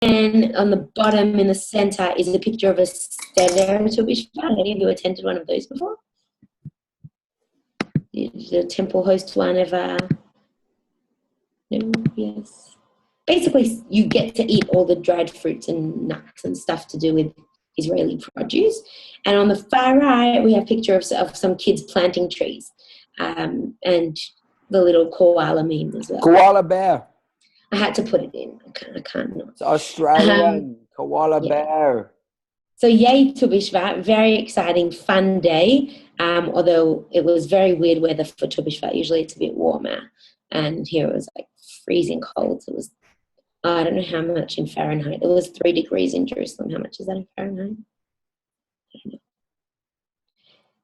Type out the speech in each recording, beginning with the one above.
then on the bottom in the center is a picture of a stereotypish. Any of you attended one of those before? Did the temple host one ever? No? Yes. Basically, you get to eat all the dried fruits and nuts and stuff to do with Israeli produce. And on the far right, we have a picture of some kids planting trees, and the little koala meme as well. Koala bear. I had to put it in. I can't not. It's Australian koala bear. So yay to Bishvat, very exciting, fun day. Although it was very weird weather for Tu B'Shvat. Usually it's a bit warmer, and here it was like freezing cold. So it was, I don't know how much in Fahrenheit. It was 3 degrees in Jerusalem. How much is that in Fahrenheit? I don't know.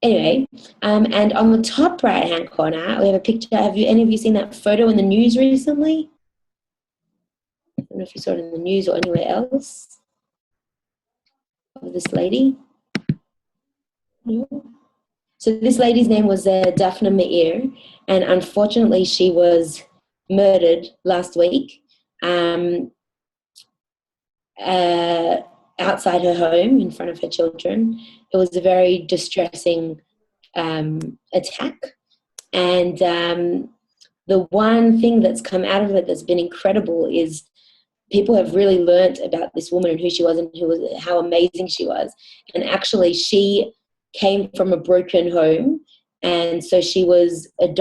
Anyway, and on the top right-hand corner, we have a picture. Have any of you seen that photo in the news recently? I don't know if you saw it in the news or anywhere else. Of this lady. No. So this lady's name was Daphne Meir, and unfortunately she was murdered last week outside her home in front of her children. It was a very distressing attack, and the one thing that's come out of it that's been incredible is people have really learnt about this woman and who she was and how amazing she was. And actually she came from a broken home, and so she was like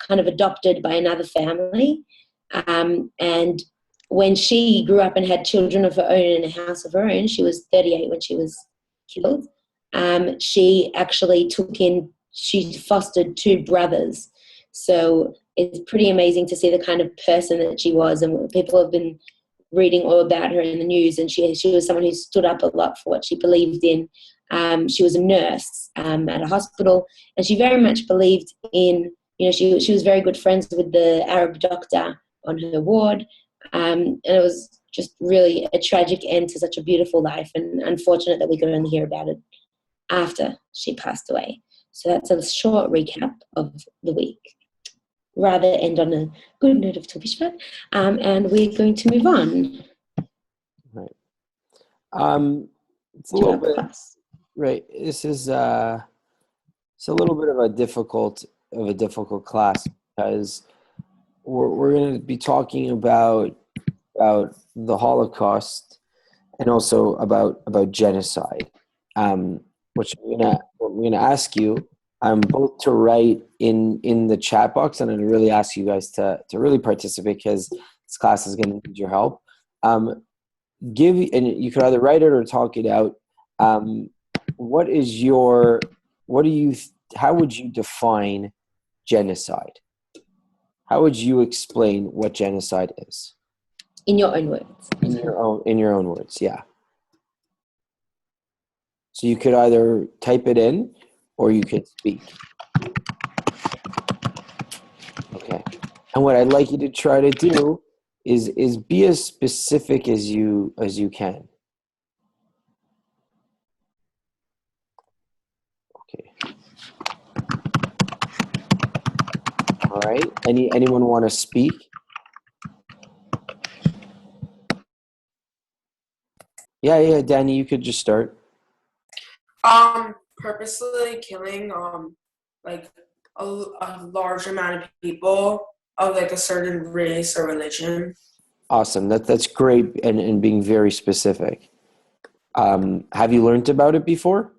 kind of adopted by another family, and when she grew up and had children of her own in a house of her own, she was 38 when she was killed. She actually she fostered 2 brothers. So it's pretty amazing to see the kind of person that she was, and people have been reading all about her in the news, and she was someone who stood up a lot for what she believed in. She was a nurse at a hospital, and she very much believed in, she was very good friends with the Arab doctor on her ward, and it was just really a tragic end to such a beautiful life, and unfortunate that we could only hear about it after she passed away. So that's a short recap of the week. Rather end on a good note of Tu B'Shvat, and we're going to move on. Right. It's a little bit, right. This is it's a little bit of a difficult class, because we're going to be talking about the Holocaust and also about genocide, which we're gonna ask you both to write in the chat box, and I'd really ask you guys to really participate, because this class is going to need your help. And you could either write it or talk it out. How would you define genocide? How would you explain what genocide is? In your own words. In your own words, yeah. So you could either type it in or you could speak. Okay. And what I'd like you to try to do is be as specific as you can. Okay. All right. Anyone want to speak? Yeah, Danny, you could just start. Purposely killing like a large amount of people of like a certain race or religion. Awesome. That's great, and being very specific. Have you learned about it before?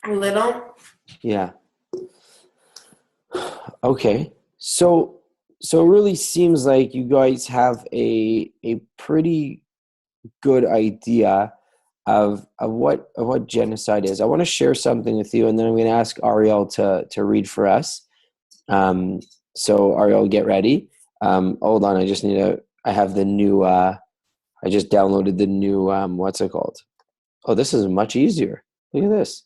A little. Yeah. Okay. So it really seems like you guys have a pretty good idea of what genocide is. I want to share something with you, and then I'm going to ask Ariel to read for us. So Ariel, get ready. Hold on, I have the new. I just downloaded the new. What's it called? Oh, this is much easier. Look at this.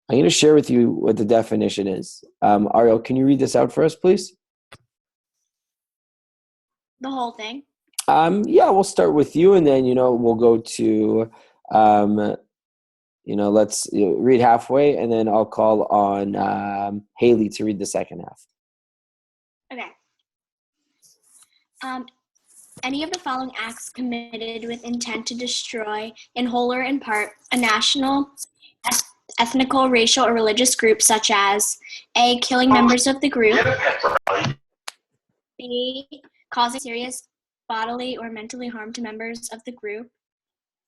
I'm going to share with you what the definition is. Ariel, can you read this out for us, please? The whole thing? Yeah, we'll start with you, and then, we'll go to, let's read halfway, and then I'll call on Haley to read the second half. Okay. Any of the following acts committed with intent to destroy, in whole or in part, a national, ethnical, racial, or religious group, such as A, killing members of the group, B, causing serious bodily or mentally harm to members of the group,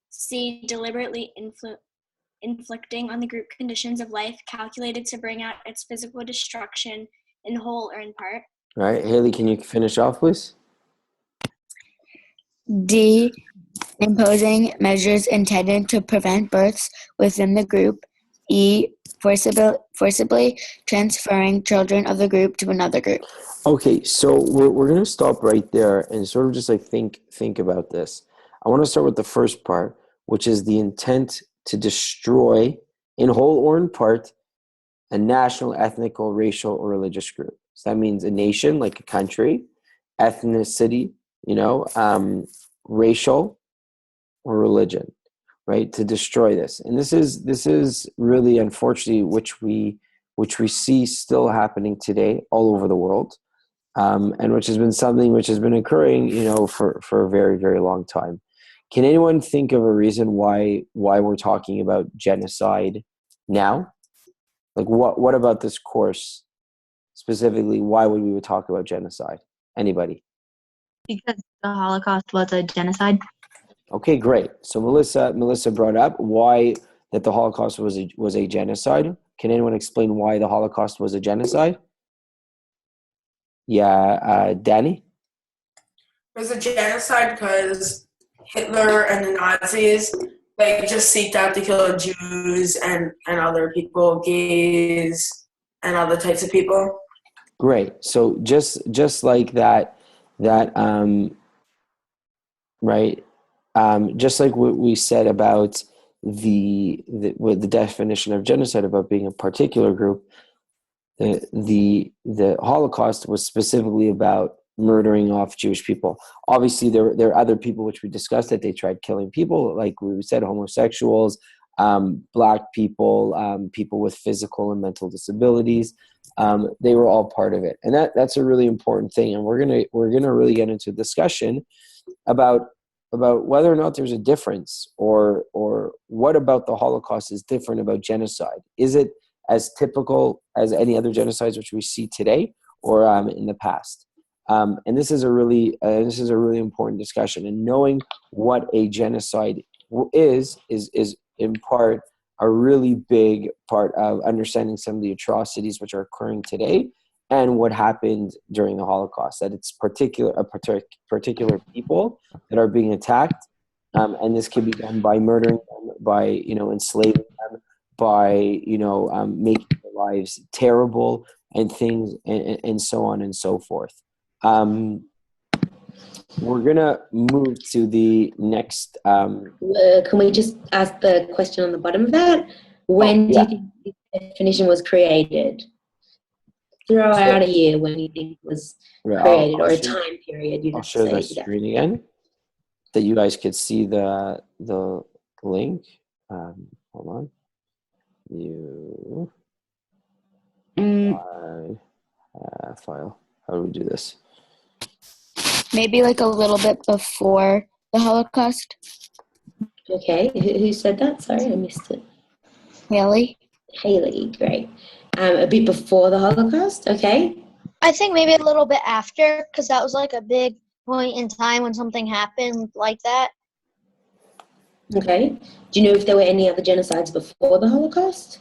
C, deliberately inflicting on the group conditions of life calculated to bring out its physical destruction in whole or in part. All right, Haley, can you finish off, please? D, imposing measures intended to prevent births within the group. E, forcibly transferring children of the group to another group. Okay, so we're going to stop right there and sort of just like think about this. I want to start with the first part, which is the intent to destroy, in whole or in part, a national, ethnical, racial, or religious group. So that means a nation, like a country, ethnicity, racial, or religion, right? To destroy this, and this is really, unfortunately, which we see still happening today all over the world, and which has been something which has been occurring, for a very, very long time. Can anyone think of a reason why we're talking about genocide now? Like, what about this course specifically? Why would we talk about genocide? Anybody? Because the Holocaust was a genocide. Okay, great. So Melissa brought up why that the Holocaust was a genocide. Can anyone explain why the Holocaust was a genocide? Yeah, Danny? It was a genocide because Hitler and the Nazis, they just seeked out to kill Jews and other people, gays, and other types of people. Great. So just like that, right? Just like what we said about the definition of genocide about being a particular group, the Holocaust was specifically about murdering off Jewish people. Obviously, there are other people which we discussed that they tried killing people, like we said, homosexuals, Black people, people with physical and mental disabilities. They were all part of it, and that's a really important thing. And we're gonna really get into a discussion about whether or not there's a difference, or what about the Holocaust is different about genocide. Is it as typical as any other genocides which we see today, or in the past? And this is a really important discussion. And knowing what a genocide is in part a really big part of understanding some of the atrocities which are occurring today and what happened during the Holocaust. That it's particular people that are being attacked, and this can be done by murdering them, by enslaving them, by making their lives terrible and things, and so on and so forth. We're gonna move to the next. Can we just ask the question on the bottom of that? When do you think the definition was created? Throw out a year when you think it was created, or a time period. I'll share the screen again, that you guys could see the link. Hold on. File. How do we do this? Maybe like a little bit before the Holocaust. Okay, who said that? Sorry, I missed it. Haley, great. A bit before the Holocaust, okay. I think maybe a little bit after, because that was like a big point in time when something happened like that. Okay. Do you know if there were any other genocides before the Holocaust?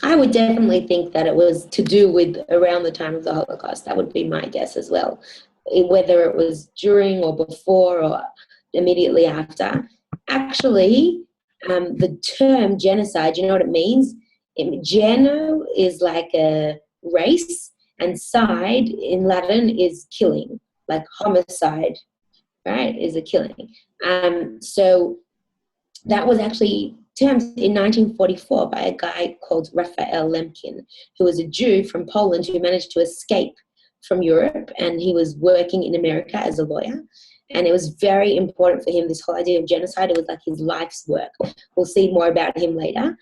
I would definitely think that it was to do with around the time of the Holocaust. That would be my guess as well. Whether it was during or before or immediately after. Actually, the term genocide, you know what it means? Geno is like a race, and side in Latin is killing, like homicide, right, is a killing. So that was actually termed in 1944 by a guy called Raphael Lemkin, who was a Jew from Poland who managed to escape from Europe, and he was working in America as a lawyer. And it was very important for him, this whole idea of genocide. It was like his life's work. We'll see more about him later.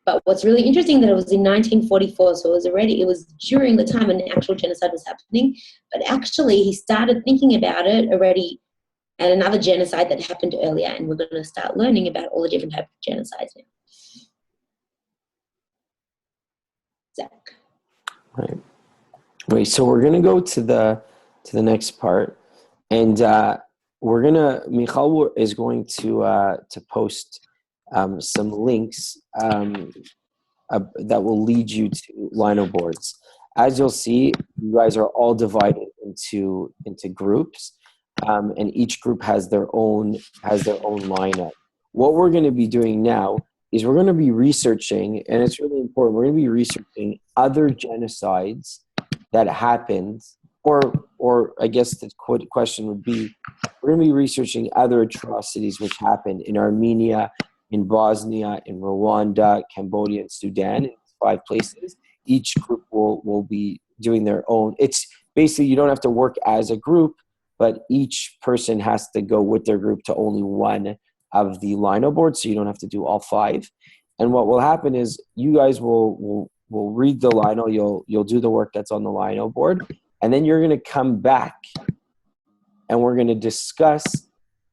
But what's really interesting that it was in 1944, so it was during the time when the actual genocide was happening. But actually, he started thinking about it already at another genocide that happened earlier, and we're going to start learning about all the different types of genocides now. Zach. Right. Wait. So we're gonna go to the next part, and Michal is going to post some links that will lead you to lino boards. As you'll see, you guys are all divided into groups, and each group has their own lineup. What we're going to be doing now is we're going to be researching, and it's really important. We're going to be researching other genocides that happened, or I guess the question would be, we're going to be researching other atrocities which happened in Armenia, in Bosnia, in Rwanda, Cambodia, and Sudan, in 5 places. Each group will be doing their own. It's basically, you don't have to work as a group, but each person has to go with their group to only one of the lino boards, so you don't have to do all 5. And what will happen is you guys will read the lino, you'll do the work that's on the lino board, and then you're going to come back and we're going to discuss,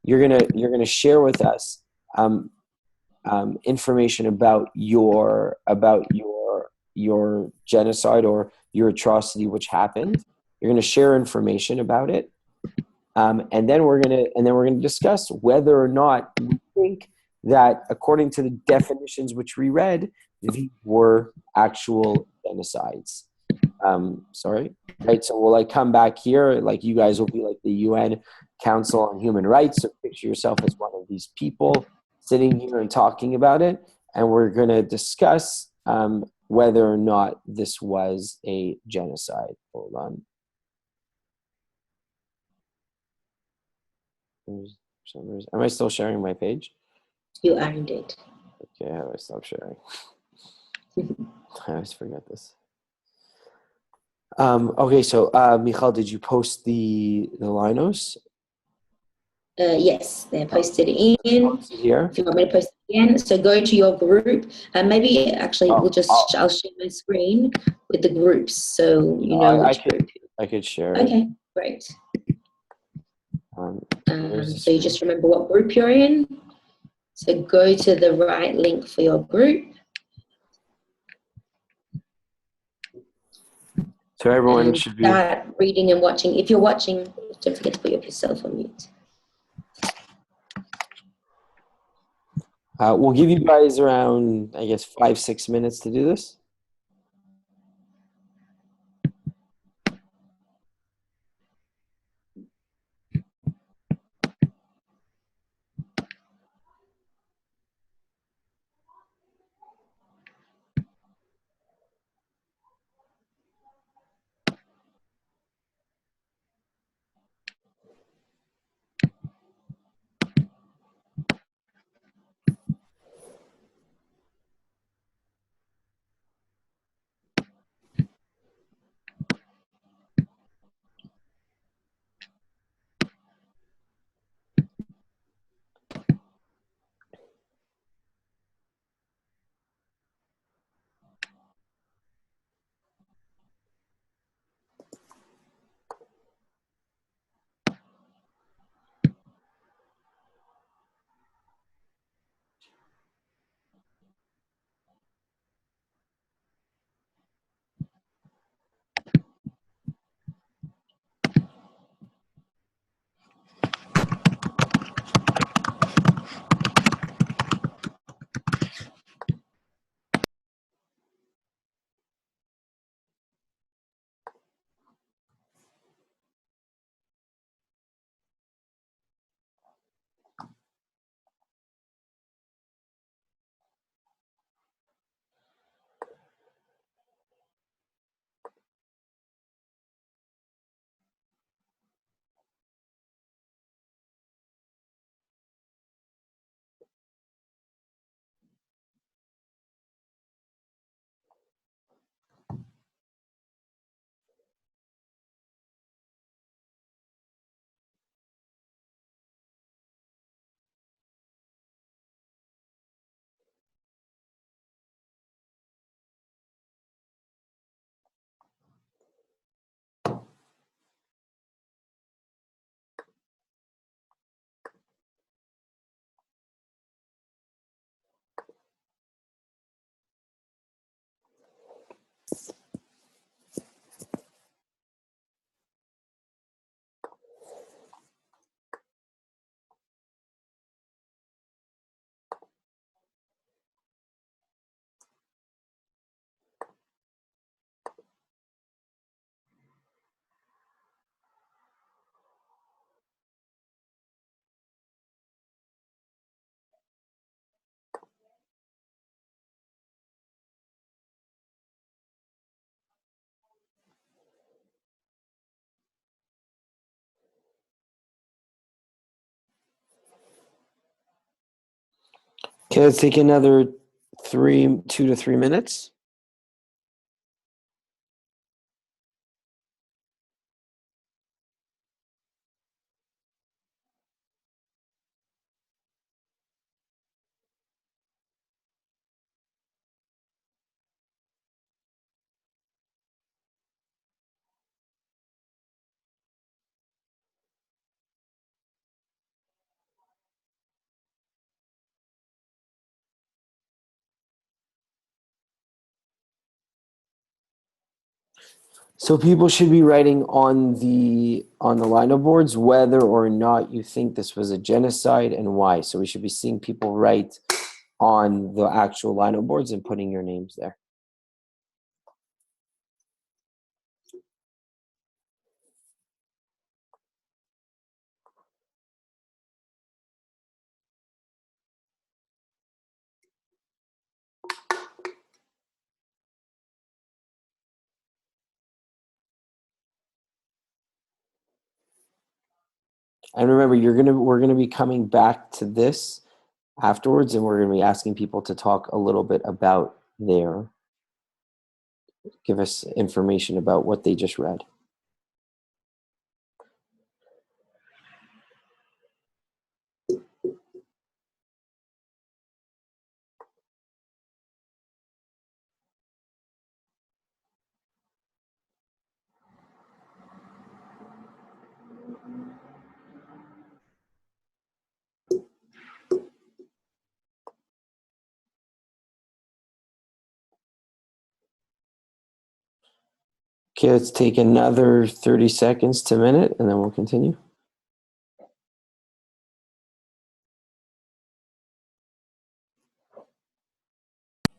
you're going to share with us information about your genocide or your atrocity which happened. You're going to share information about it, and then we're going to discuss whether or not we think that, according to the definitions which we read, these were actual genocides. Right? So we'll come back here, you guys will be like the UN Council on Human Rights. So picture yourself as one of these people sitting here and talking about it, and we're going to discuss whether or not this was a genocide. Hold on. Am I still sharing my page? You are indeed. Okay, how do I stop sharing? I always forget this. Okay, so Michal, did you post the linos? Yes, they're posted in. Here. If you want me to post it again, so go to your group. Maybe actually I'll share my screen with the groups, so you know which group. I could share. Okay, great. So you just remember what group you're in. So go to the right link for your group. So everyone should be start reading and watching. If you're watching, don't forget to put yourself on mute. We'll give you guys around, I guess, 5-6 minutes to do this. Okay, let's take another 2 to 3 minutes. So people should be writing on the lino boards whether or not you think this was a genocide and why. So we should be seeing people write on the actual lino boards and putting your names there. And remember, we're gonna be coming back to this afterwards, and we're gonna be asking people to talk a little bit about give us information about what they just read. Okay, let's take another 30 seconds to a minute, and then we'll continue.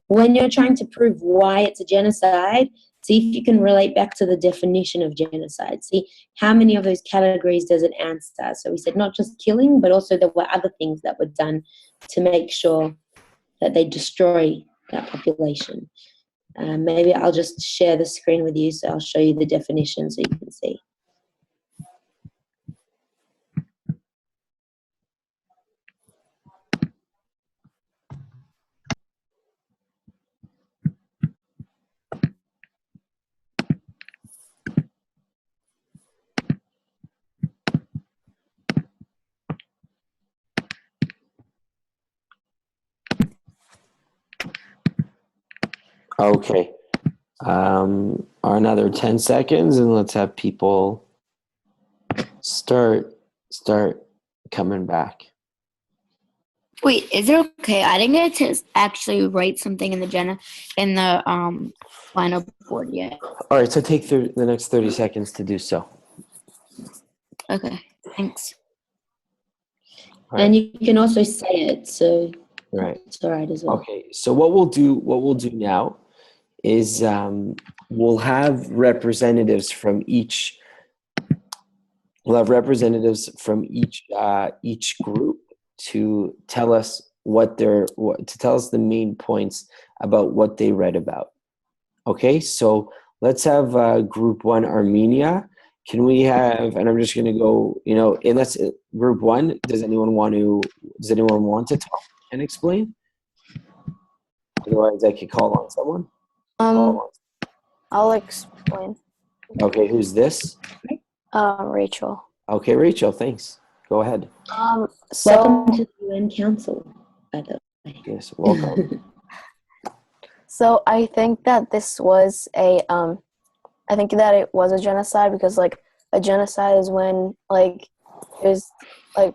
When you're trying to prove why it's a genocide, see if you can relate back to the definition of genocide. See how many of those categories does it answer. So we said not just killing, but also there were other things that were done to make sure that they destroy that population. Maybe I'll just share the screen with you, so I'll show you the definition so you can see. Okay. Another 10 seconds, and let's have people start coming back. Wait, is it okay? I didn't get to actually write something in the lino board yet. All right, so take the next 30 seconds to do so. Okay, thanks. All right. And you can also say it, so Right. it's all right as well. Okay, so what we'll do now is we'll have representatives from each each group to tell us the main points about what they read about. Okay, so let's have group 1 Armenia. Can we have, and I'm just going to go, unless group 1, does anyone want to talk and explain? Otherwise I could call on someone. I'll explain. Okay, who's this? Rachel. Okay, Rachel, thanks. Go ahead. Welcome to the UN Council, by the way. Yes, welcome. So I think that this was I think that it was a genocide because a genocide is when there's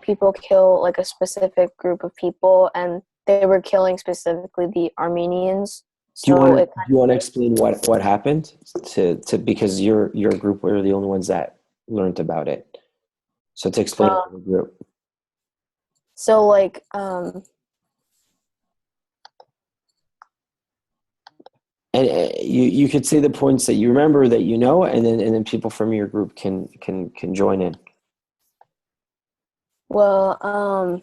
people kill a specific group of people, and they were killing specifically the Armenians. Do you want to explain what happened to because your group were the only ones that learned about it. So to explain to the group. So and you could say the points that you remember that and then people from your group can join in. well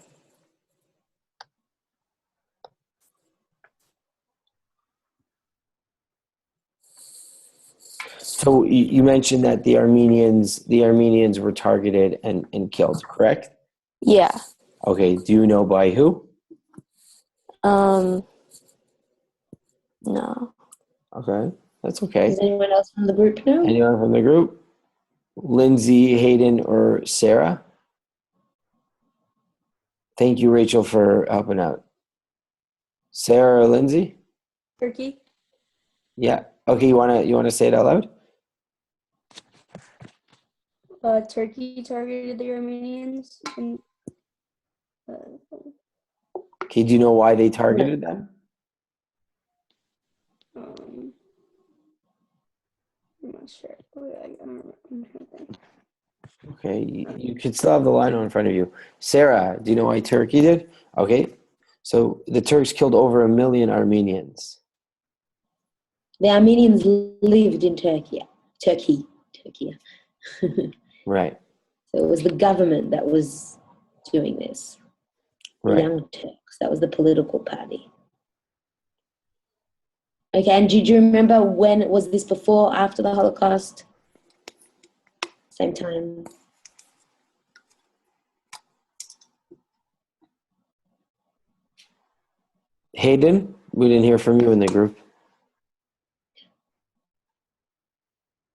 So you mentioned that the Armenians were targeted and killed, correct? yeah. Okay. Do you know by who? No. Okay, that's okay. Does anyone else from the group know? Anyone from the group? Lindsay, Hayden, or Sarah? Thank you, Rachel, for helping out. Sarah or Lindsay? Turkey. Yeah. Okay, you wanna say it out loud? Turkey targeted the Armenians. And, Okay, do you know why they targeted them? I'm not sure. I don't remember. I'm trying to think. Okay, you could still have the line in front of you. Sarah, do you know why Turkey did? Okay, so the Turks killed over 1 million Armenians. The Armenians lived in Turkey. Right. So it was the government that was doing this. The Right. Young Turks. That was the political party. Okay, and did you remember when was this before, after the Holocaust? Same time. Hayden, we didn't hear from you in the group.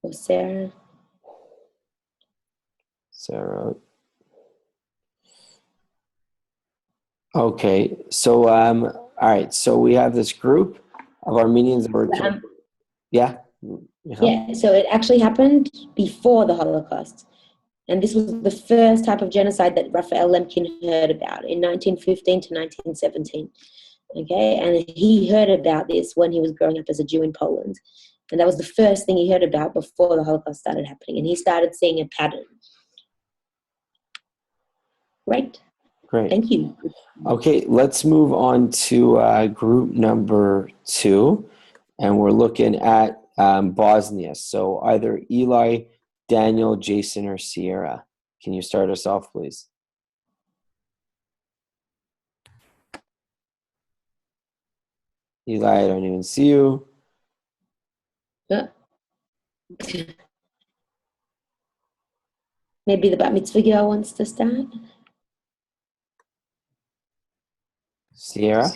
Or Sarah? Sarah. Okay, so all right, so we have this group of Armenians that were killed. Yeah. Yeah, so it actually happened before the Holocaust. And this was the first type of genocide that Raphael Lemkin heard about in 1915 to 1917. Okay, and he heard about this when he was growing up as a Jew in Poland. And that was the first thing he heard about before the Holocaust started happening. And he started seeing a pattern. Right. Great. Thank you. Okay, let's move on to group number 2. And we're looking at Bosnia. So either Eli, Daniel, Jason, or Sierra. Can you start us off, please? Eli, I don't even see you. Yeah. Maybe the bat mitzvah girl wants to start. Sierra?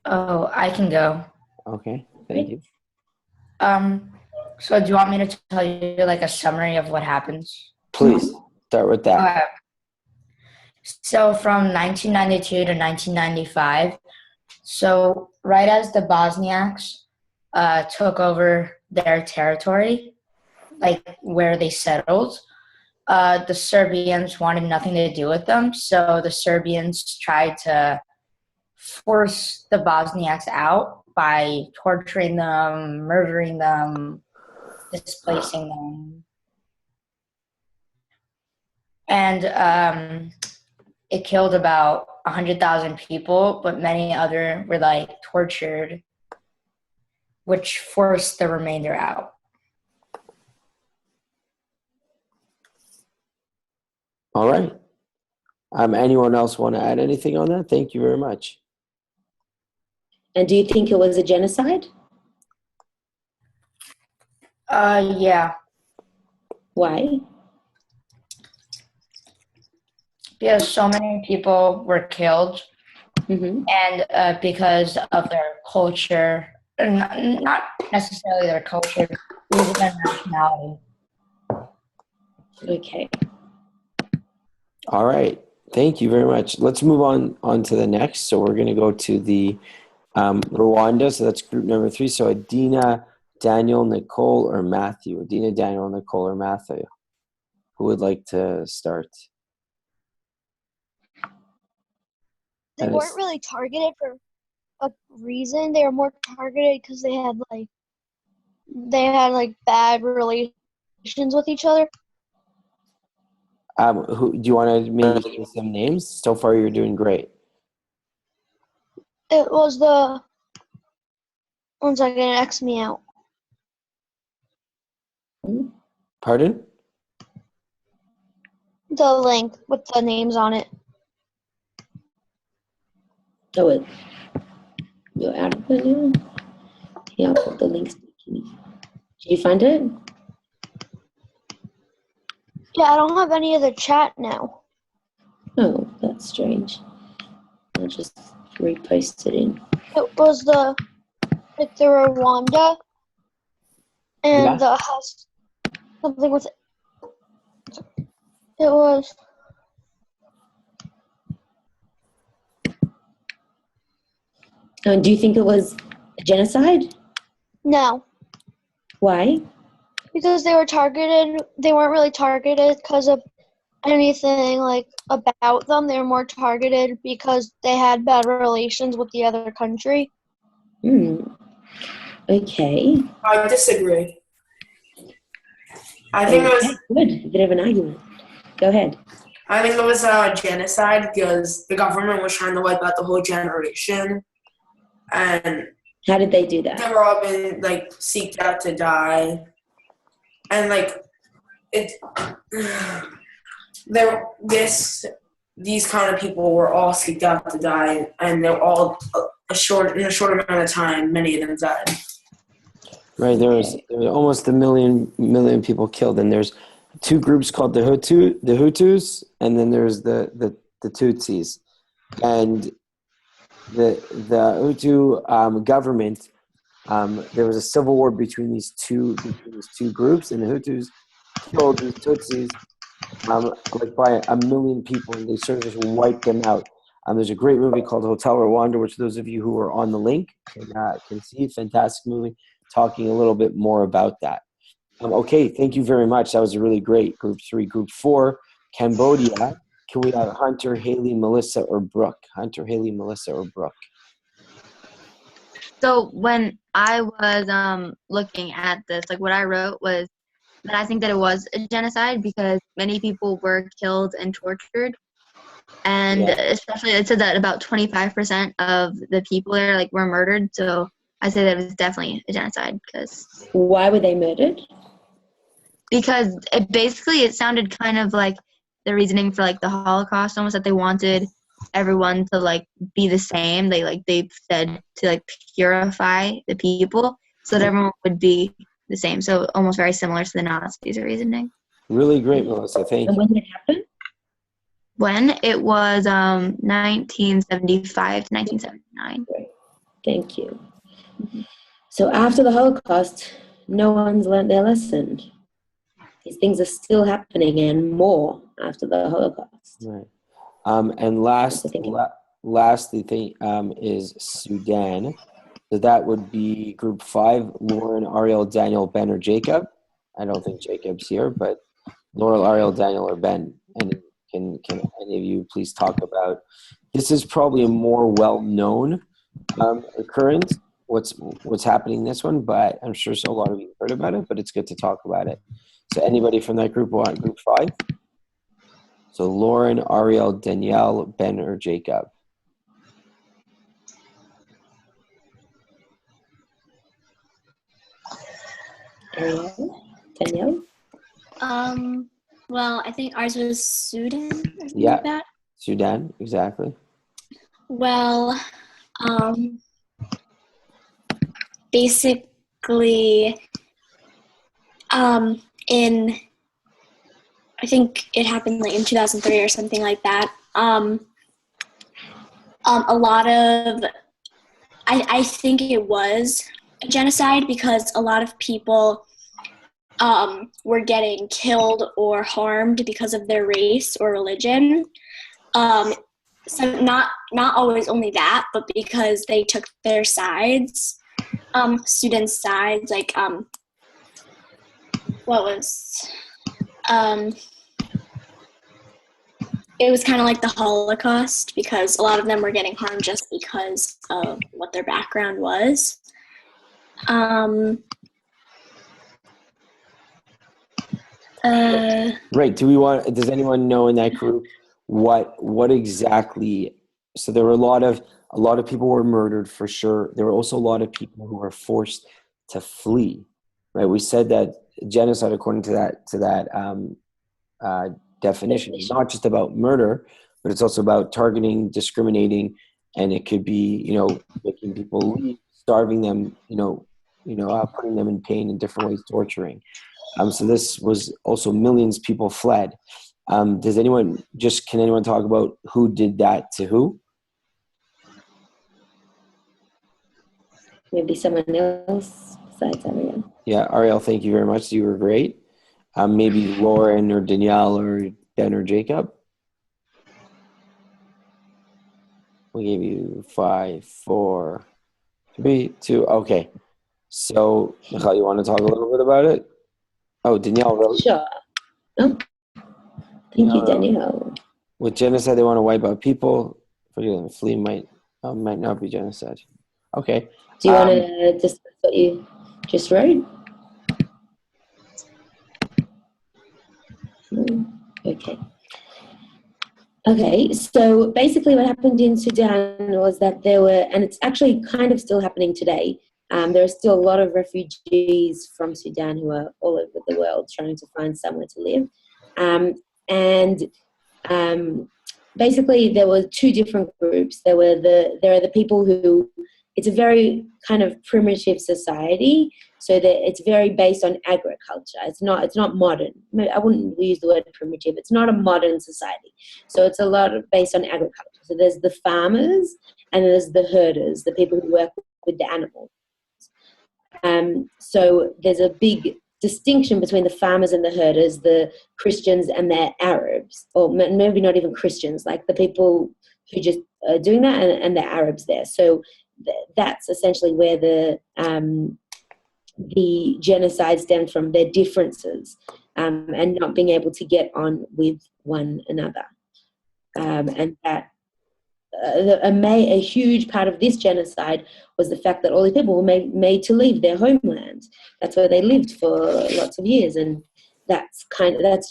Oh, I can go. Okay, thank you. So do you want me to tell you like a summary of what happens? Please, start with that. Okay. So from 1992 to 1995, so right as the Bosniaks took over their territory, like where they settled, the Serbians wanted nothing to do with them. So the Serbians tried to force the Bosniaks out by torturing them, murdering them, displacing them. And it killed about 100,000 people, but many other were like tortured, which forced the remainder out. All right. Anyone else want to add anything on that? Thank you very much. And do you think it was a genocide? Yeah. Why? Because so many people were killed, Mm-hmm. and because of their culture, not necessarily their culture, because of their nationality. Okay. All right. Thank you very much. Let's move on to the next. So we're going to go to the Rwanda. So that's group number 3. So Adina, Daniel, Nicole, or Matthew. Adina, Daniel, Nicole, or Matthew. Who would like to start? They weren't really targeted for a reason. They were more targeted because they had bad relations with each other. Who do you want to maybe give us some names? So far, you're doing great. It was the 1 second, it X me out. Pardon? The link with the names on it. Oh, wait. You're out of it now? Yeah, I'll put the links. Did you find it? Yeah, I don't have any of the chat now. Oh, that's strange. I'll just repost it in. It was the Rwanda and Yeah. the house something with it was Do you think it was a genocide? no. Why? Because they were targeted, they weren't really targeted because of anything like about them. They were more targeted because they had bad relations with the other country. Okay. I disagree. I think it was. Okay, good. A bit of an argument. Go ahead. I think it was a genocide because the government was trying to wipe out the whole generation, and How did they do they that? were all being like seeked out to die, and like it. These kind of people were all seeked out to die, and they're all in a short amount of time. Many of them died. Right, there was almost a million people killed, and there's two groups called the Hutus, and then there's the Tutsis, and the Hutu government. There was a civil war between these two groups, and the Hutus killed these Tutsis like by a million people, and they sort of just wiped them out. There's a great movie called Hotel Rwanda, which those of you who are on the link can see. Fantastic movie, talking a little bit more about that. Okay, thank you very much. That was a really great. Group 3. Group 4, Cambodia. Can we have Hunter, Haley, Melissa, or Brooke? Hunter, Haley, Melissa, or Brooke? So when I was looking at this, like what I wrote was that I think that it was a genocide because many people were killed and tortured. And especially it said that about 25% of the people there like were murdered. So I say that it was definitely a genocide because. Why were they murdered? Because it sounded kind of like the reasoning for like the Holocaust, almost that they wanted everyone to like be the same. They said to like purify the people so that everyone would be the same. So almost very similar to the Nazis' reasoning. Really great, Melissa. Thank And you. when did it happen? When it was 1975 to 1979. Thank you. So after the Holocaust, no one's learned their lesson. These things are still happening and more after the Holocaust. Right. And lastly thing is Sudan. So that would be Group 5, Lauren, Ariel, Daniel, Ben, or Jacob. I don't think Jacob's here, but Laurel, Ariel, Daniel, or Ben. And can any of you please talk about, this is probably a more well-known occurrence, what's happening in this one, but I'm sure a lot of you heard about it, but it's good to talk about it. So anybody from that group want Group 5? So Lauren, Ariel, Danielle, Ben, or Jacob. Ariel? Danielle? Well, I think ours was Sudan or something Yeah, like that. Sudan, exactly. Well, basically, I think it happened like in 2003 or something like that. A lot of, I think it was a genocide because a lot of people were getting killed or harmed because of their race or religion. So not always only that, but because they took their sides, students' sides, like it was kind of like the Holocaust because a lot of them were getting harmed just because of what their background was. Right. Does anyone know in that group what exactly? So there were a lot of people were murdered for sure. There were also a lot of people who were forced to flee. Right. We said that genocide, according to that definition, is not just about murder, but it's also about targeting, discriminating, and it could be making people leave, starving them, putting them in pain in different ways, torturing. So this was also millions of people fled. Can anyone talk about who did that to who? Maybe someone else besides Ariel. Yeah, Ariel, thank you very much. You were great. Maybe Lauren or Danielle or Ben or Jacob. We gave you 5, 4, 3, 2. Okay. So, Michal, you want to talk a little bit about it? Oh, Danielle wrote. Sure. Oh, thank you, Danielle. With genocide, they want to wipe out people. Forgetting flee might not be genocide. Okay. Do you want to discuss what you just wrote? Okay. Okay, so basically what happened in Sudan was that there were, and it's actually kind of still happening today, there are still a lot of refugees from Sudan who are all over the world trying to find somewhere to live. Basically there were two different groups. There are the people who, it's a very kind of primitive society, so that it's very based on agriculture. It's not modern. I wouldn't use the word primitive. It's not a modern society. So it's a lot based on agriculture. So there's the farmers and there's the herders, the people who work with the animals. So there's a big distinction between the farmers and the herders, the Christians and the Arabs, or maybe not even Christians, like the people who just are doing that, and the Arabs there. So that's essentially where the genocide stemmed from, their differences, and not being able to get on with one another. And that a huge part of this genocide was the fact that all these people were made to leave their homeland. That's where they lived for lots of years, and that's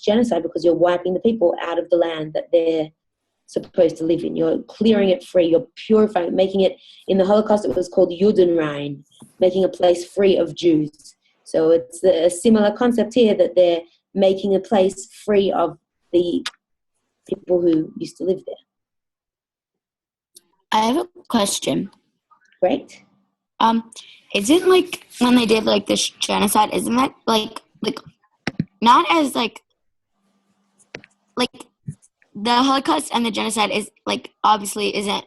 genocide, because you're wiping the people out of the land that they're supposed to live in. You're clearing it free. You're purifying, making it. In the Holocaust, it was called Judenrein, making a place free of Jews. So it's a similar concept here, that they're making a place free of the people who used to live there. I have a question. Great. Isn't like when they did like this genocide, isn't that like not as like the Holocaust and the genocide is like obviously isn't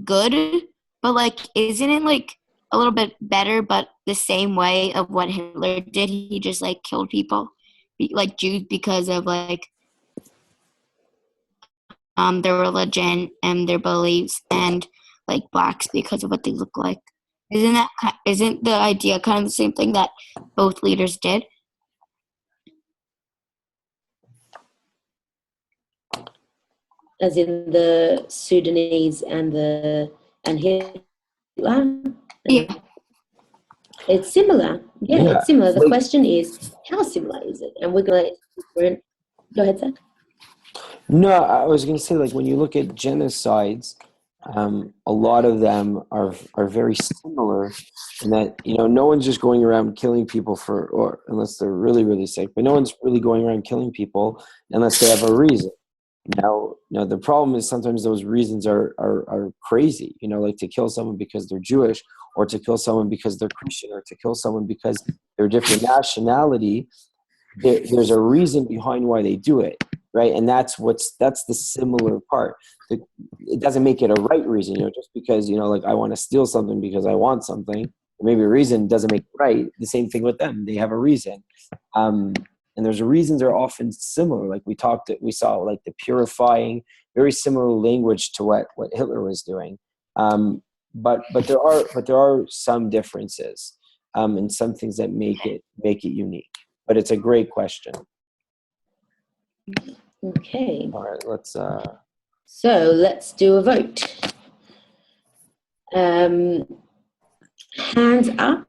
good, but like isn't it like a little bit better, but the same way of what Hitler did? He just like killed people, like Jews, because of like their religion and their beliefs, and like blacks because of what they look like. Isn't the idea kind of the same thing that both leaders did? As in the Sudanese and Hitler? Yeah. It's similar. Yeah, it's similar. The question is, how similar is it? And we're going to... Go ahead, Zach. No, I was going to say, like, when you look at genocides, a lot of them are very similar in that, no one's just going around killing people or unless they're really, really sick, but no one's really going around killing people unless they have a reason. Now, the problem is sometimes those reasons are crazy, like to kill someone because they're Jewish, or to kill someone because they're Christian, or to kill someone because they're a different nationality. There's a reason behind why they do it, right? And that's the similar part. It doesn't make it a right reason, just because, like I want to steal something because I want something, or maybe a reason doesn't make it right. The same thing with them. They have a reason. And there's reasons are often similar. Like we saw like the purifying, very similar language to what Hitler was doing. But there are some differences, and some things that make it unique. But it's a great question. Okay. All right, let's. So let's do a vote. Hands up,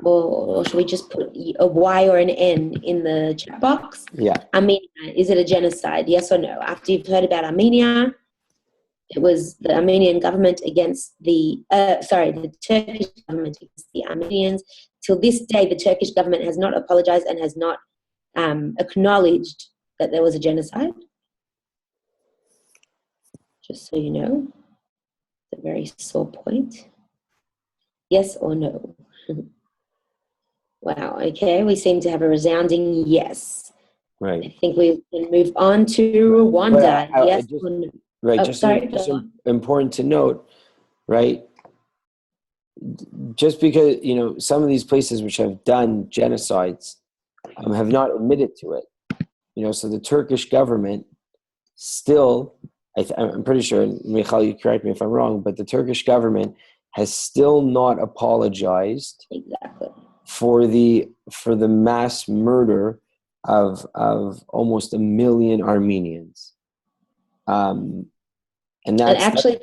or should we just put a Y or an N in the chat box? Yeah. Armenia, is it a genocide? Yes or no? After you've heard about Armenia, it was the Armenian government against the Turkish government against the Armenians. Till this day, the Turkish government has not apologized and has not acknowledged that there was a genocide. Just so you know, it's a very sore point. Yes or no? Wow, okay, we seem to have a resounding yes. Right. I think we can move on to Rwanda. Yes or no? Right, Oh, sorry, important to note, right? just because, some of these places which have done genocides have not admitted to it. So the Turkish government still, I'm pretty sure, Michal, you correct me if I'm wrong, but the Turkish government has still not apologized Exactly. for the mass murder of almost 1 million Armenians. And actually,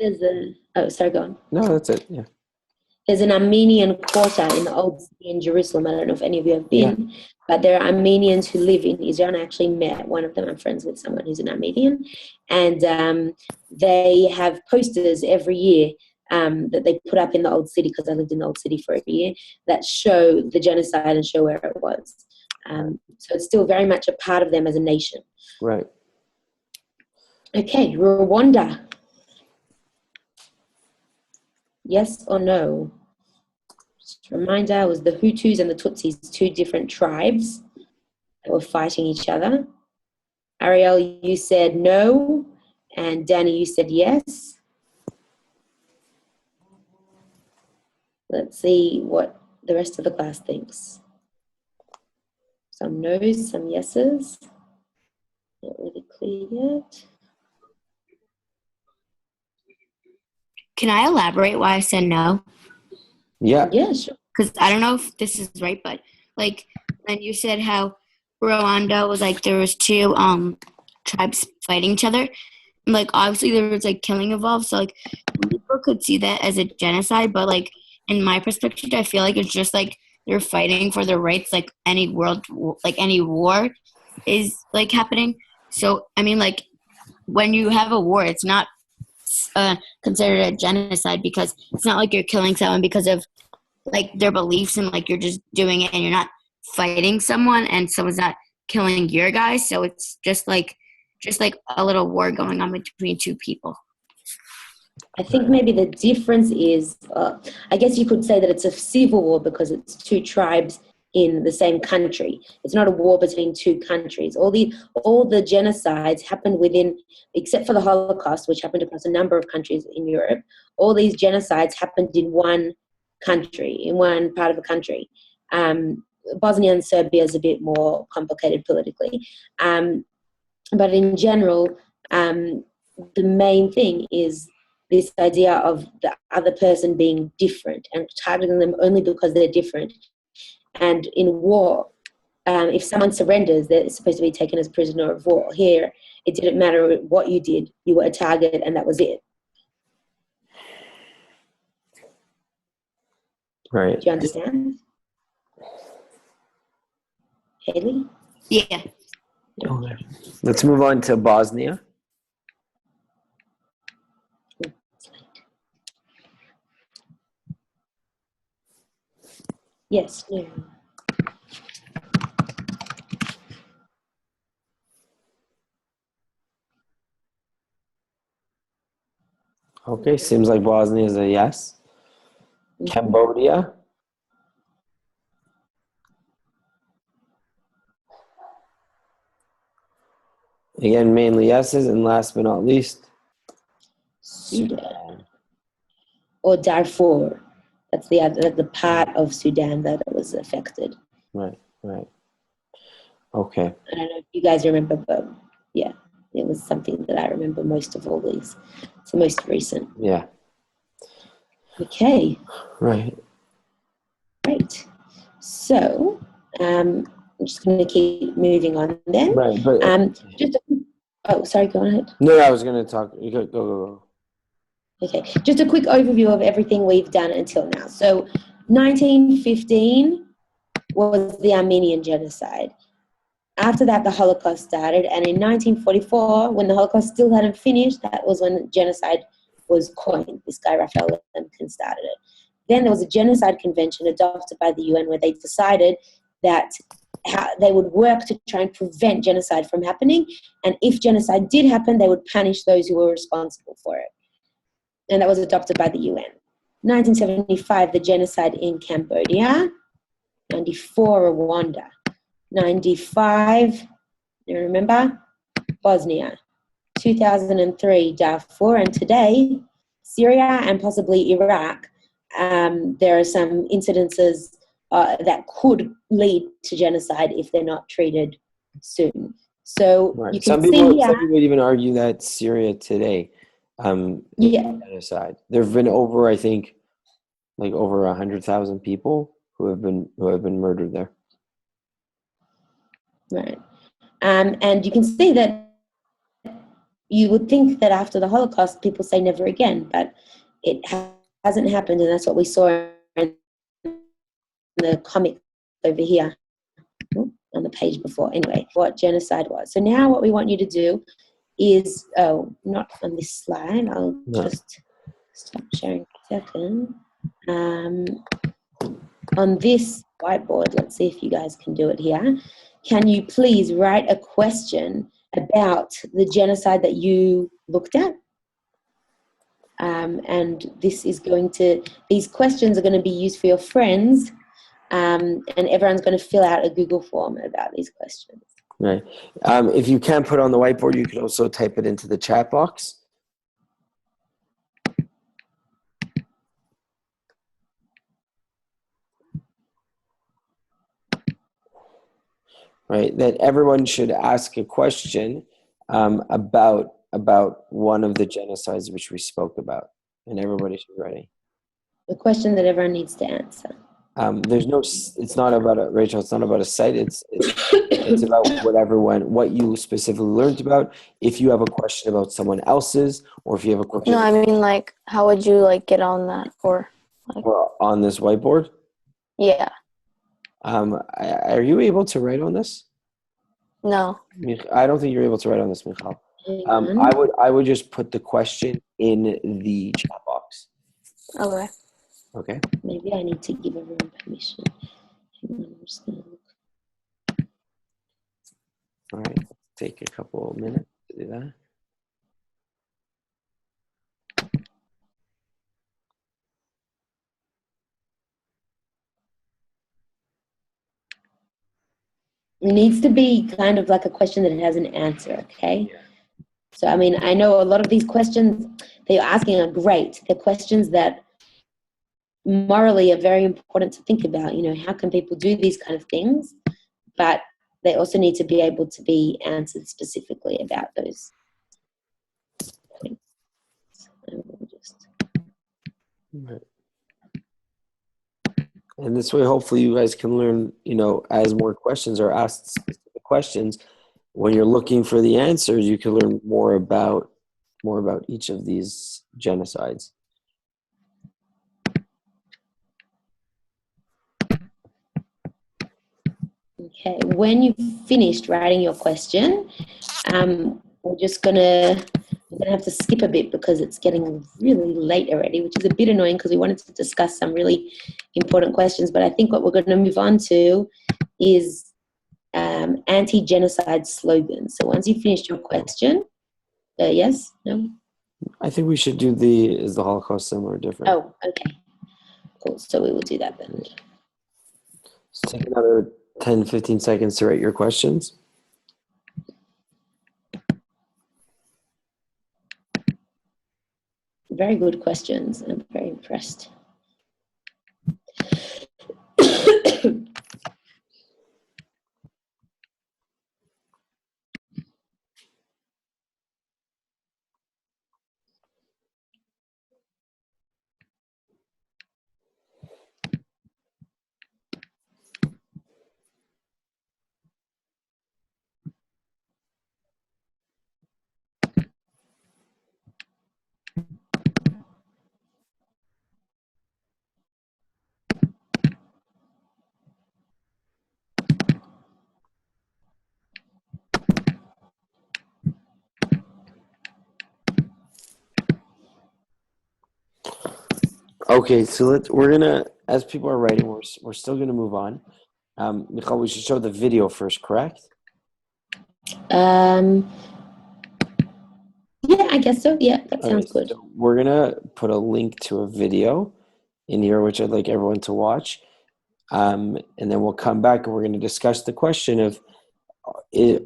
sorry, go on. No, that's it. Yeah. There's an Armenian quarter in the old city in Jerusalem. I don't know if any of you have been, but there are Armenians who live in Israel. And I actually met one of them. I'm friends with someone who's an Armenian. And they have posters every year that they put up in the old city, because I lived in the old city for a year, that show the genocide and show where it was. So it's still very much a part of them as a nation. Right. Okay, Rwanda. Yes or no? Just a reminder, it was the Hutus and the Tutsis, two different tribes that were fighting each other. Ariel, you said no, and Danny, you said yes. Let's see what the rest of the class thinks. Some no's, some yeses. Not really clear yet. Can I elaborate why I said no? Yeah. Yeah, sure. Because I don't know if this is right, but like when you said how Rwanda was like there was two tribes fighting each other, and like obviously there was like killing involved, so like people could see that as a genocide, but like in my perspective, I feel like it's just like they're fighting for their rights, like any war is like happening. So I mean, like when you have a war, it's not considered a genocide, because it's not like you're killing someone because of like their beliefs, and like you're just doing it and you're not fighting someone, and someone's not killing your guys. So it's just like a little war going on between two people. I think maybe the difference is, I guess you could say that it's a civil war because it's two tribes in the same country. It's not a war between two countries. All the genocides happened within, except for the Holocaust, which happened across a number of countries in Europe. All these genocides happened in one country, in one part of the country. Bosnia and Serbia is a bit more complicated politically. But in general, the main thing is this idea of the other person being different and targeting them only because they're different. And in war, if someone surrenders, they're supposed to be taken as prisoner of war. Here, it didn't matter what you did. You were a target, and that was it. Right. Do you understand? Haley? Yeah. Okay. Let's move on to Bosnia. Yes. No. Okay, seems like Bosnia is a yes. Cambodia. Again, mainly yeses, and last but not least, Sudan. Or Darfur. That's the part of Sudan that was affected. Right. Okay. I don't know if you guys remember, but yeah, it was something that I remember most of all these. It's the most recent. Yeah. Okay. Right. Great. So I'm just going to keep moving on then. Right, but sorry, go ahead. no, I was going to talk. You go. Okay, just a quick overview of everything we've done until now. So 1915 was the Armenian genocide. After that, the Holocaust started, and in 1944, when the Holocaust still hadn't finished, that was when genocide was coined. This guy, Raphael Lemkin, started it. Then there was a genocide convention adopted by the UN where they decided that they would work to try and prevent genocide from happening, and if genocide did happen, they would punish those who were responsible for it. And that was adopted by the UN. 1975, the genocide in Cambodia. 94, Rwanda. 95, you remember? Bosnia. 2003, Darfur. And today, Syria and possibly Iraq there are some incidences that could lead to genocide if they're not treated soon. So Right. you can Some see people here. would even argue that Syria today is genocide. There have been over, I think, like over 100,000 people who have been murdered there. Right. And you can see that you would think that after the Holocaust, people say never again, but it hasn't happened, and that's what we saw in the comic over here on the page before. Anyway, what genocide was. So now what we want you to do is, not on this slide, I'll just stop sharing a second. On this whiteboard, let's see if you guys can do it here. Can you please write a question about the genocide that you looked at? And these questions are going to be used for your friends, and everyone's going to fill out a Google form about these questions. Right. If you can't put it on the whiteboard, you can also type it into the chat box. Right. That everyone should ask a question about one of the genocides which we spoke about, and everybody should be ready. The question that everyone needs to answer. It's not about Rachel. It's not about a site. It's about what you specifically learned about. If you have a question about someone else's, or if you have a question. No, I mean, like, how would you like get on that or on this whiteboard? Yeah. Are you able to write on this? No. I don't think you're able to write on this, Michal. I would just put the question in the chat box. Okay. Okay. Maybe I need to give everyone permission. Hang on, I'm just gonna look. All right. Take a couple of minutes to do that. It needs to be kind of like a question that has an answer, okay? So, I mean, I know a lot of these questions that you're asking are great. They're questions that morally are very important to think about. You know, how can people do these kind of things? But they also need to be able to be answered specifically about those points. I will just... Right. And this way, hopefully, you guys can learn, you know, as more questions are asked, specific questions, when you're looking for the answers, you can learn more about each of these genocides. Okay, when you've finished writing your question, we're gonna have to skip a bit because it's getting really late already, which is a bit annoying because we wanted to discuss some really important questions. But I think what we're going to move on to is anti-genocide slogans. So once you've finished your question, yes, no? I think we should do is the Holocaust similar or different? Oh, okay. Cool, so we will do that then. Let's take another 10, 15 seconds to write your questions. Very good questions. I'm very impressed. Okay, so we're gonna, as people are writing, we're still gonna move on. Michal, we should show the video first, correct? Yeah, I guess so. Yeah, that sounds good. So we're gonna put a link to a video in here, which I'd like everyone to watch, and then we'll come back and we're gonna discuss the question of is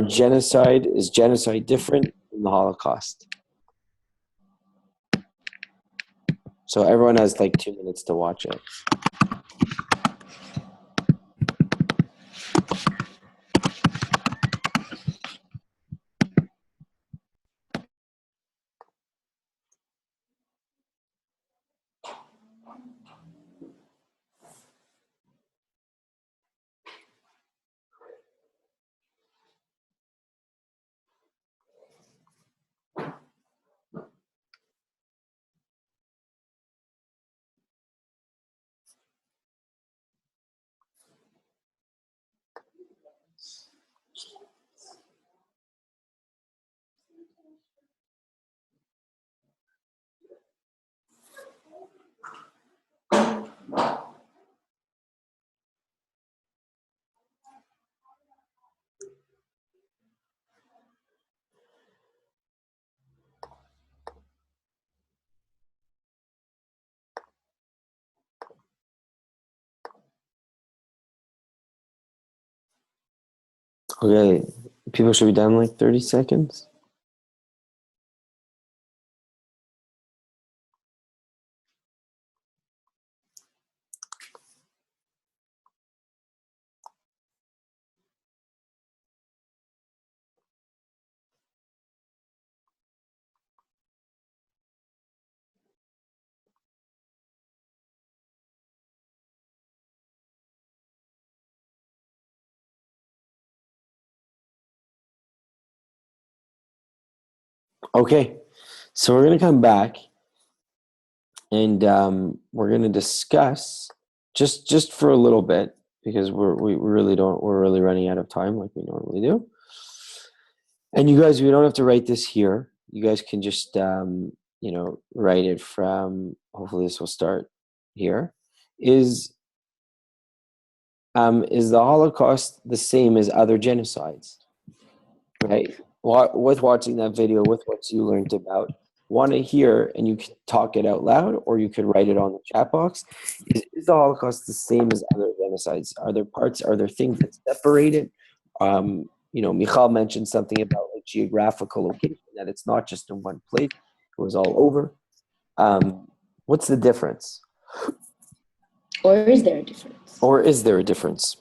genocide different from the Holocaust? So everyone has like 2 minutes to watch it. Okay, people should be done in like 30 seconds. Okay, so we're gonna come back and we're gonna discuss just for a little bit because we really don't we're really running out of time like we normally do. And you guys, we don't have to write this here. You guys can just write it from. Hopefully, this will start here. Is the Holocaust the same as other genocides? Right. With watching that video, with what you learned about, want to hear, and you can talk it out loud, or you could write it on the chat box. Is the Holocaust the same as other genocides? Are there things that separate it? Michal mentioned something about like geographical location, that it's not just in one place; it was all over. What's the difference? Or is there a difference?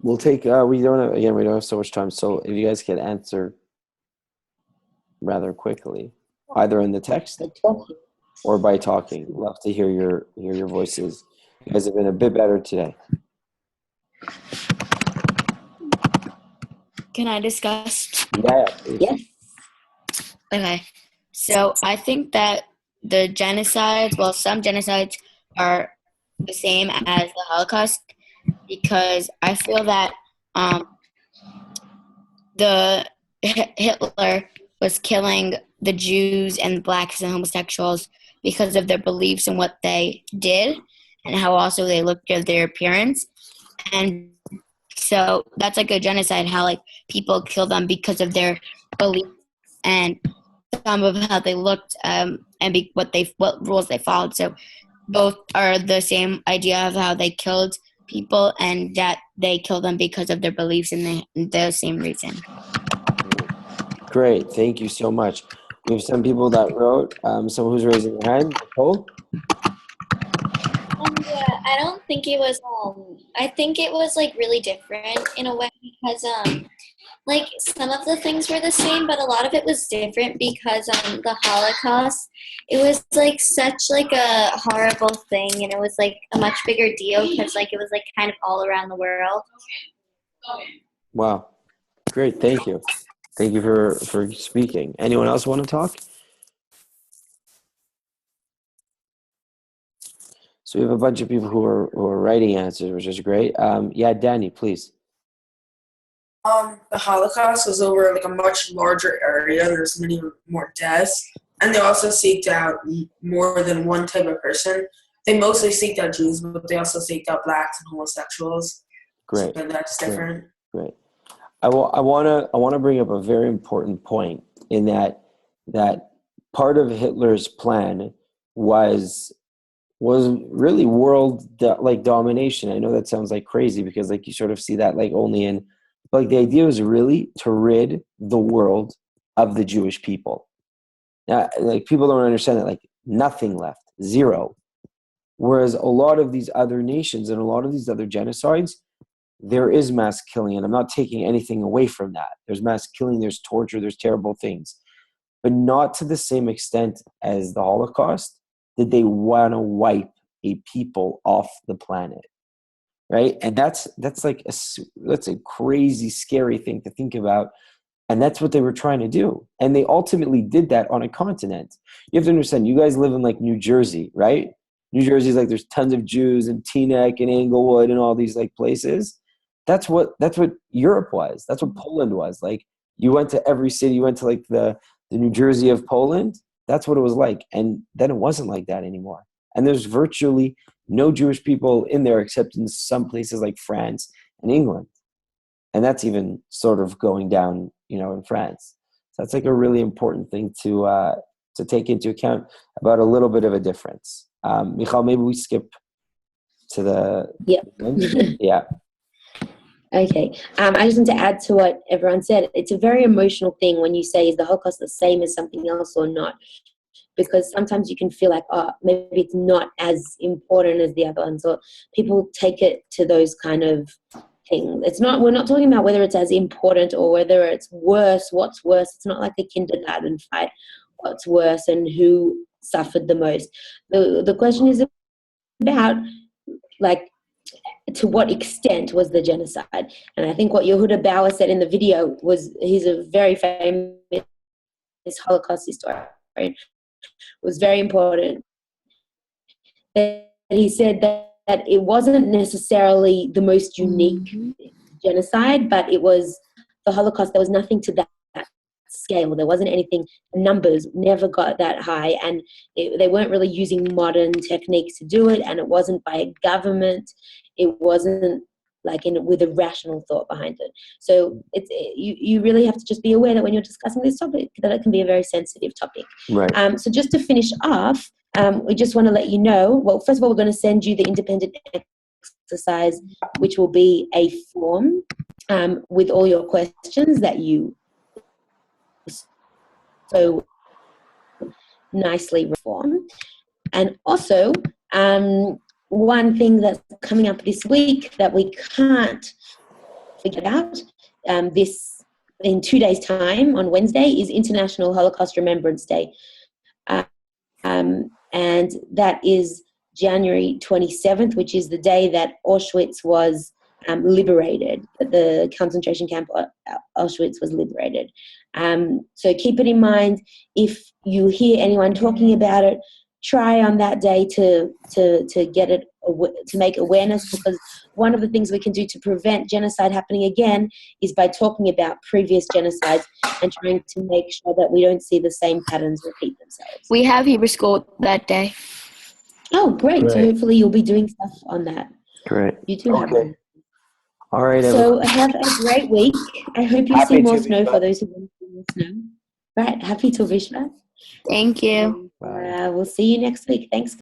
We'll take. We don't have so much time. So if you guys can answer rather quickly, either in the text or by talking. Love to hear your voices. You guys have been a bit better today. Can I discuss? Yeah. Please. Yes. Okay. So I think that the genocides, well, some genocides are the same as the Holocaust because I feel that the Hitler was killing the Jews and blacks and homosexuals because of their beliefs and what they did and how also they looked at their appearance. And so that's like a genocide, how like people kill them because of their beliefs and some of how they looked and what rules they followed. So both are the same idea of how they killed people and that they killed them because of their beliefs and the same reason. Great, thank you so much. We have some people that wrote. Someone who's raising their hand. Nicole? Yeah, I don't think it was. I think it was like really different in a way because like some of the things were the same, but a lot of it was different because the Holocaust, it was like such like a horrible thing, and it was like a much bigger deal because like it was like kind of all around the world. Wow, great, thank you. Thank you for speaking. Anyone else want to talk? So we have a bunch of people who are writing answers, which is great. Yeah, Danny, please. The Holocaust was over like a much larger area. There's many more deaths, and they also seeked out more than one type of person. They mostly seeked out Jews, but they also seeked out blacks and homosexuals. Great. So that's different. Great. I want to bring up a very important point in that part of Hitler's plan was really world domination. I know that sounds like crazy because like you sort of see that like only in like the idea was really to rid the world of the Jewish people. Now, like, people don't understand that, like, nothing left, zero. Whereas a lot of these other nations and a lot of these other genocides, there is mass killing, and I'm not taking anything away from that. There's mass killing, there's torture, there's terrible things, but not to the same extent as the Holocaust did they want to wipe a people off the planet, right? And that's like that's a crazy, scary thing to think about. And that's what they were trying to do. And they ultimately did that on a continent. You have to understand, you guys live in like New Jersey, right? New Jersey is like, there's tons of Jews in Teaneck and Englewood and all these like places. That's what Europe was. That's what Poland was. Like, you went to every city, you went to like the New Jersey of Poland. That's what it was like. And then it wasn't like that anymore. And there's virtually no Jewish people in there except in some places like France and England. And that's even sort of going down, in France. So that's like a really important thing to take into account about a little bit of a difference. Michal, maybe we skip to the yeah. Okay. I just want to add to what everyone said. It's a very emotional thing when you say, is the Holocaust the same as something else or not? Because sometimes you can feel like, oh, maybe it's not as important as the other ones, or people take it to those kind of things. We're not talking about whether it's as important or whether it's worse, what's worse. It's not like a kindergarten fight, what's worse and who suffered the most. The question is about, like, to what extent was the genocide? And I think what Yehuda Bauer said in the video was, he's a very famous Holocaust historian, was very important. That he said that it wasn't necessarily the most unique genocide, but it was the Holocaust. There was nothing to that scale. There wasn't anything. The numbers never got that high, and they weren't really using modern techniques to do it, and it wasn't by a government. It wasn't like with a rational thought behind it. So you really have to just be aware that when you're discussing this topic, that it can be a very sensitive topic. Right. So just to finish off, we just want to let you know, well, first of all, we're going to send you the independent exercise, which will be a form with all your questions that you so nicely reform. And also, one thing that's coming up this week that we can't forget about, this in 2 days' time on Wednesday is International Holocaust Remembrance Day. And that is January 27th, which is the day that Auschwitz was liberated. The concentration camp Auschwitz was liberated. So keep it in mind. If you hear anyone talking about it, try on that day to get it, to make awareness, because one of the things we can do to prevent genocide happening again is by talking about previous genocides and trying to make sure that we don't see the same patterns repeat themselves. We have Hebrew school that day. Oh, great. Right. So hopefully you'll be doing stuff on that. Great. You too. Okay. All right, So everyone. have a great week. I hope you see more snow for those who want to see more snow. Right. Happy Tov B'Shvat. Thank you. Bye. We'll see you next week. Thanks.